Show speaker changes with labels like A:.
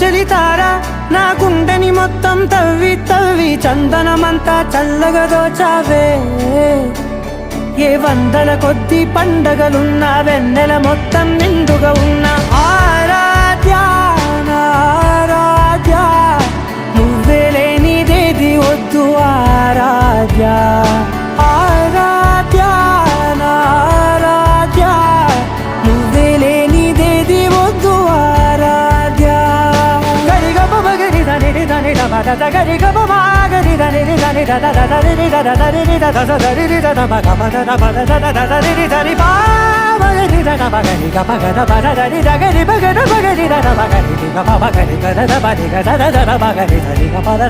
A: చలితారా నా గుండెని మొత్తం తవ్వి తవ్వి చందనమంతా చల్లగా దోచావే ఏ వందల కొద్ది పండగలున్నా వెన్నెల మొత్తం నిండుగా ఉన్న ఆరాధ్య నా ఆరాధ్య నువ్వే లేనిదేది వద్దు ఆరాధ్య ఆరాధ్య నా ఆరాధ్య నువ్వే లేనిదేది వద్దు ఆరాధ్య గరిగ బగరి దని దని దబద గరిగ బగరి దని దని దద దరి దద దరి దద దరి దద బగద దబద దద దరి దరి బాగరి దద బగరి గబగద బద దరి దగరి బగద బగరి దద బగరి గబ బగరి గద బగరి గద దద బగరి దరి గబద